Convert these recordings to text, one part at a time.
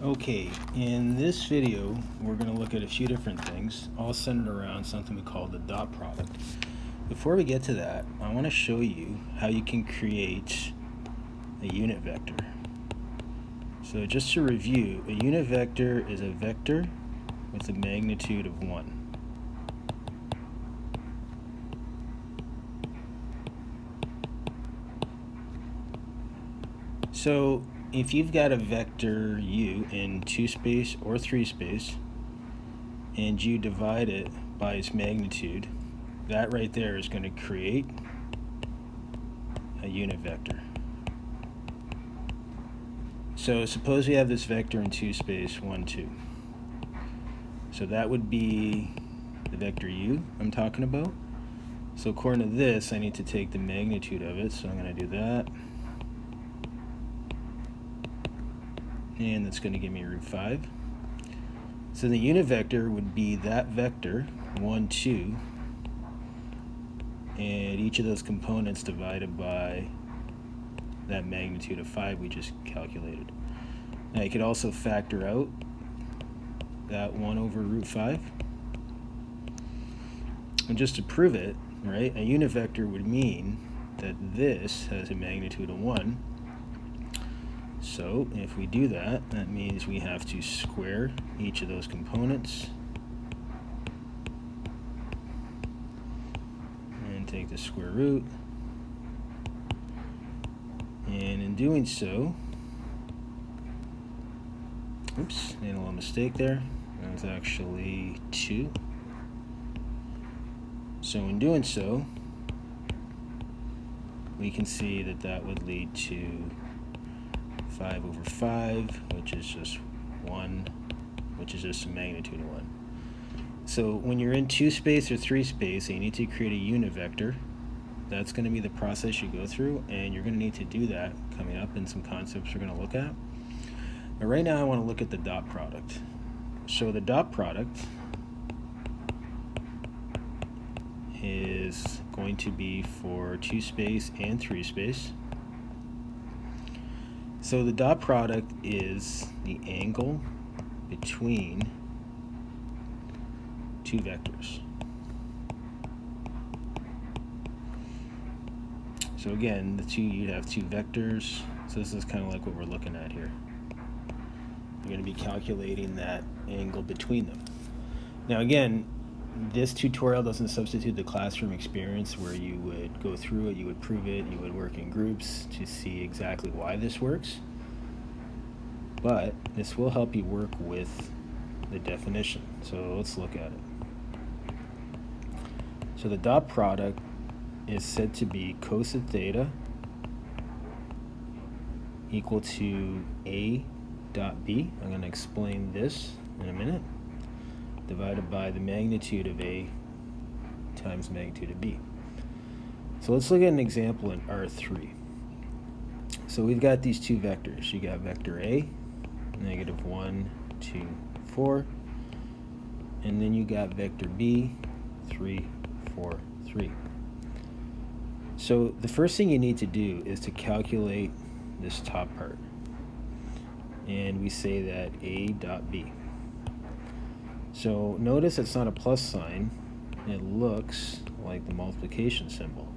Okay, in this video, we're going to look at a few different things, all centered around something we call the dot product. Before we get to that, I want to show you how you can create a unit vector. So just to review, a unit vector is a vector with a magnitude of 1. So if you've got a vector u in 2 space or 3 space, and you divide it by its magnitude, that right there is going to create a unit vector. So suppose we have this vector in 2 space, 1, 2. So that would be the vector u I'm talking about. So according to this, I need to take the magnitude of it, so I'm going to do that. And that's going to give me root 5. So the unit vector would be that vector, 1, 2, and each of those components divided by that magnitude of 5 we just calculated. Now you could also factor out that 1 over root 5. And just to prove it, right, a unit vector would mean that this has a magnitude of 1. So if we do that, that means we have to square each of those components and take the square root. And in doing so, oops, made a little mistake there. That's actually 2. So in doing so, we can see that that would lead to 5 over 5, which is just 1, which is just a magnitude of 1. So when you're in 2 space or 3 space and you need to create a unit vector, that's going to be the process you go through, and you're going to need to do that coming up in some concepts we're going to look at. But right now I want to look at the dot product. So the dot product is going to be for 2 space and 3 space. So the dot product is the angle between two vectors. So again, you'd have 2 vectors. So this is kind of like what we're looking at here. You're going to be calculating that angle between them. Now again, this tutorial doesn't substitute the classroom experience where you would go through it, you would prove it, you would work in groups to see exactly why this works. But this will help you work with the definition. So let's look at it. So the dot product is said to be cosine theta equal to A dot B. I'm going to explain this in a minute. Divided by the magnitude of A times magnitude of B. So let's look at an example in R3. So we've got these 2 vectors. You got vector A, negative 1, 2, 4. And then you got vector B, 3, 4, 3. So the first thing you need to do is to calculate this top part. And we say that A dot B. So notice it's not a plus sign, it looks like the multiplication symbol.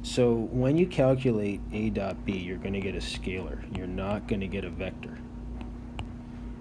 So when you calculate A dot B, you're going to get a scalar. You're not going to get a vector.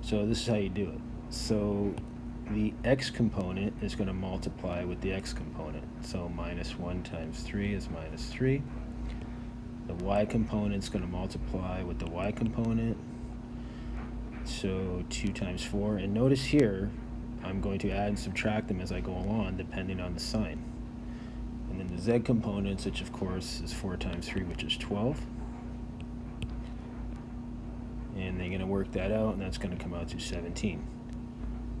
So this is how you do it. So the x component is going to multiply with the x component. So minus 1 times 3 is minus 3. The y component is going to multiply with the y component. So 2 times 4, and notice here I'm going to add and subtract them as I go along depending on the sign. And then the z components, which of course is 4 times 3, which is 12. And they're going to work that out, and that's going to come out to 17.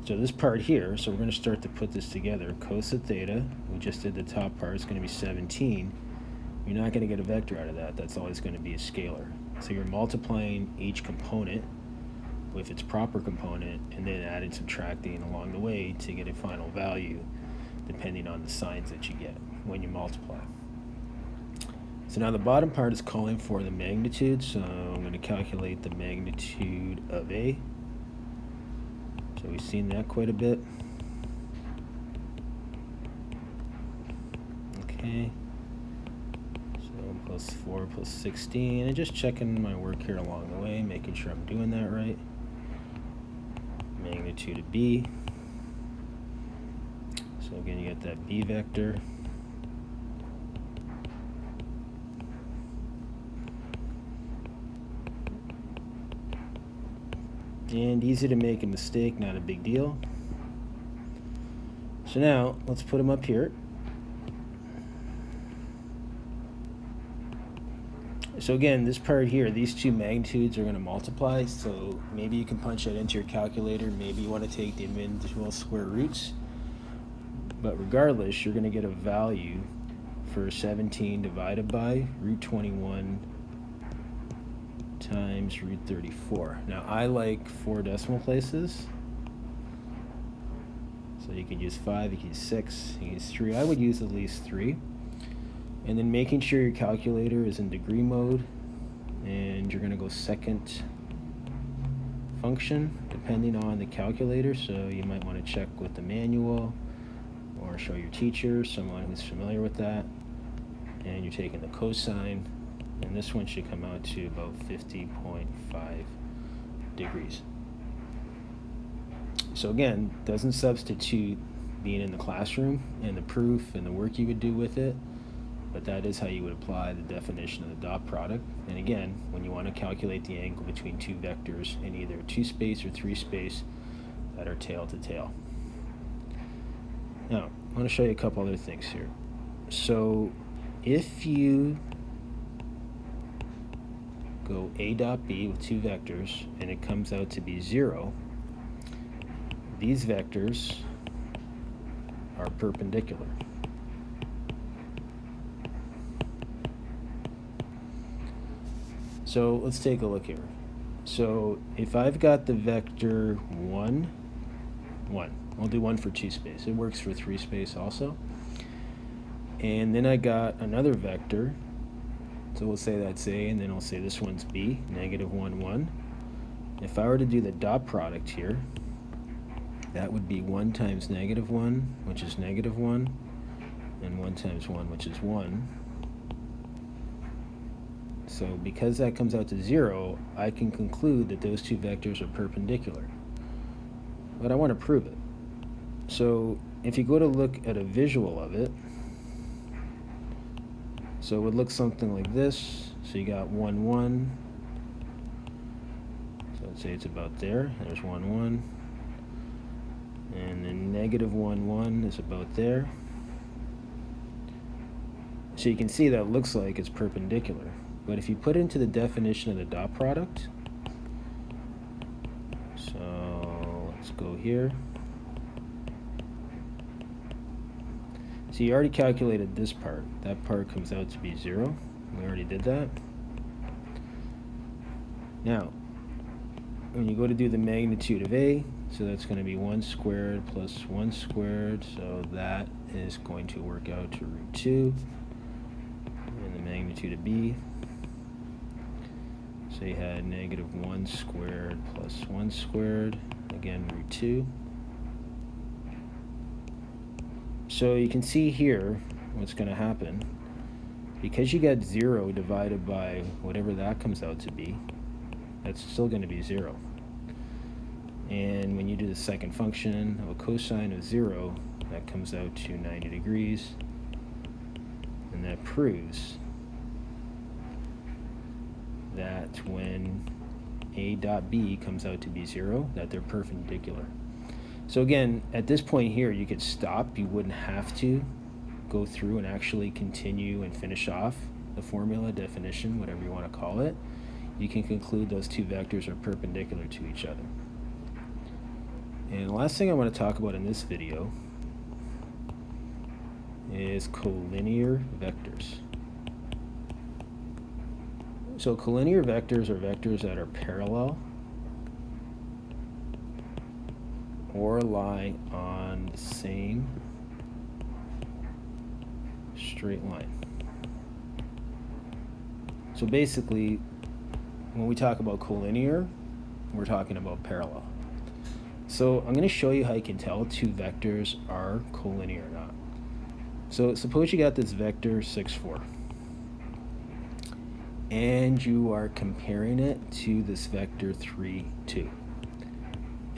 So this part here, so we're going to start to put this together. Cosine theta, we just did the top part, is going to be 17. You're not going to get a vector out of that. That's always going to be a scalar. So you're multiplying each component with its proper component, and then adding, subtracting along the way to get a final value depending on the signs that you get when you multiply. So now the bottom part is calling for the magnitude, so I'm going to calculate the magnitude of A. So we've seen that quite a bit. Okay. So plus 4 plus 16, and just checking my work here along the way, making sure I'm doing that right. Magnitude of B. So again, you get that B vector. And easy to make a mistake, not a big deal. So now, let's put them up here. So again, this part here, these two magnitudes are going to multiply, so maybe you can punch that into your calculator, maybe you want to take the individual square roots, but regardless, you're going to get a value for 17 divided by root 21 times root 34. Now I like 4 decimal places, so you can use 5, you can use 6, you can use 3. I would use at least 3. And then making sure your calculator is in degree mode, and you're going to go second function depending on the calculator, so you might want to check with the manual or show your teacher, someone who's familiar with that. And you're taking the cosine, and this one should come out to about 50.5 degrees. So again, doesn't substitute being in the classroom and the proof and the work you would do with it, but that is how you would apply the definition of the dot product. And again, when you want to calculate the angle between two vectors in either 2 space or 3 space that are tail to tail. Now, I want to show you a couple other things here. So if you go A dot B with 2 vectors and it comes out to be 0, these vectors are perpendicular. So let's take a look here. So if I've got the vector 1, 1, I'll do 1 for 2 space. It works for 3 space also. And then I got another vector. So we'll say that's A, and then I'll say this one's B, negative 1, 1. If I were to do the dot product here, that would be 1 times negative 1, which is negative 1, and 1 times 1, which is 1. So because that comes out to 0, I can conclude that those two vectors are perpendicular. But I want to prove it. So if you go to look at a visual of it, so it would look something like this. So you got 1, 1. So let's say it's about there. There's 1, 1. And then negative 1, 1 is about there. So you can see that it looks like it's perpendicular. But if you put into the definition of the dot product, so let's go here. So you already calculated this part. That part comes out to be 0. We already did that. Now, when you go to do the magnitude of A, so that's going to be 1 squared plus 1 squared, so that is going to work out to root 2. And the magnitude of B, so you had negative 1 squared plus 1 squared, again root 2. So you can see here what's going to happen. Because you got 0 divided by whatever that comes out to be, that's still going to be 0. And when you do the second function of a cosine of 0, that comes out to 90 degrees. And that proves that when A dot B comes out to be 0, that they're perpendicular. So again, at this point here, you could stop. You wouldn't have to go through and actually continue and finish off the formula, definition, whatever you want to call it. You can conclude those two vectors are perpendicular to each other. And the last thing I want to talk about in this video is collinear vectors. So collinear vectors are vectors that are parallel or lie on the same straight line. So basically, when we talk about collinear, we're talking about parallel. So I'm going to show you how you can tell two vectors are collinear or not. So suppose you got this vector 6, 4, and you are comparing it to this vector 3, 2.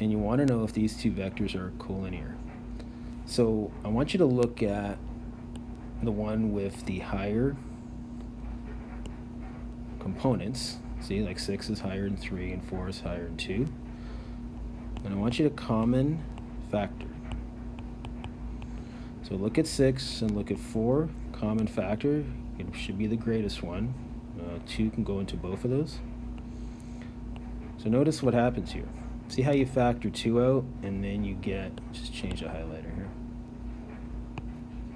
And you want to know if these two vectors are collinear. So I want you to look at the one with the higher components. See, like 6 is higher than 3 and 4 is higher than 2. And I want you to common factor. So look at 6 and look at 4, common factor. It should be the greatest one. 2 can go into both of those. So notice what happens here. See how you factor 2 out, and then you get, just change the highlighter here.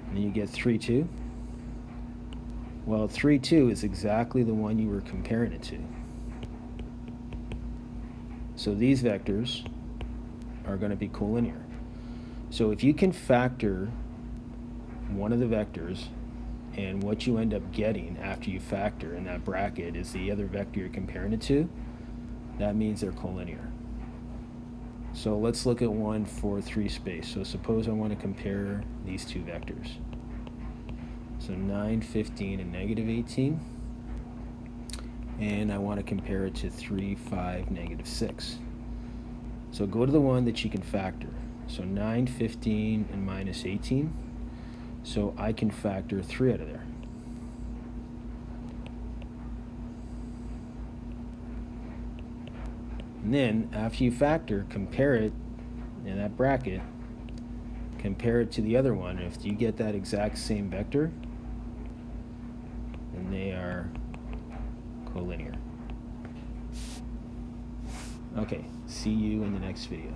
And then you get 3, 2. Well, 3, 2 is exactly the one you were comparing it to. So these vectors are going to be collinear. So if you can factor one of the vectors, and what you end up getting after you factor in that bracket is the other vector you're comparing it to, that means they're collinear. So let's look at one for 3 space. So suppose I want to compare these two vectors. So 9, 15, and negative 18. And I want to compare it to 3, 5, negative 6. So go to the one that you can factor. So 9, 15, and minus 18. So I can factor 3 out of there. And then after you factor, compare it in that bracket, compare it to the other one. If you get that exact same vector, then they are collinear. Okay, see you in the next video.